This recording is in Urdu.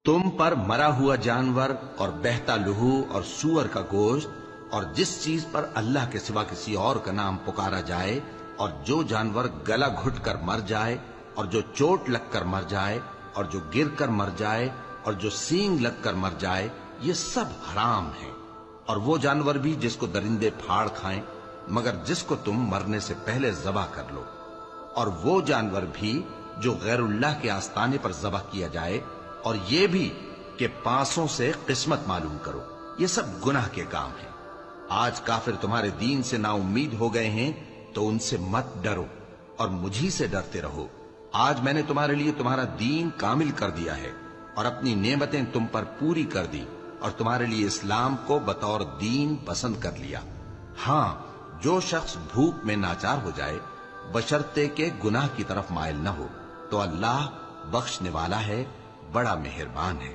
تم پر مرا ہوا جانور اور بہتا لہو اور سور کا گوشت اور جس چیز پر اللہ کے سوا کسی اور کا نام پکارا جائے اور جو جانور گلا گھٹ کر مر جائے اور جو چوٹ لگ کر مر جائے اور جو گر کر مر جائے اور جو سینگ لگ کر مر جائے، یہ سب حرام ہیں، اور وہ جانور بھی جس کو درندے پھاڑ کھائیں مگر جس کو تم مرنے سے پہلے ذبح کر لو، اور وہ جانور بھی جو غیر اللہ کے آستانے پر ذبح کیا جائے، اور یہ بھی کہ پانسوں سے قسمت معلوم کرو، یہ سب گناہ کے کام ہیں۔ آج کافر تمہارے دین سے نا امید ہو گئے ہیں تو ان سے مت ڈرو اور مجھی سے ڈرتے رہو۔ آج میں نے تمہارے لیے تمہارا دین کامل کر دیا ہے اور اپنی نعمتیں تم پر پوری کر دی اور تمہارے لیے اسلام کو بطور دین پسند کر لیا۔ ہاں، جو شخص بھوک میں ناچار ہو جائے بشرطے کہ گناہ کی طرف مائل نہ ہو تو اللہ بخشنے والا ہے، بڑا مہربان ہے۔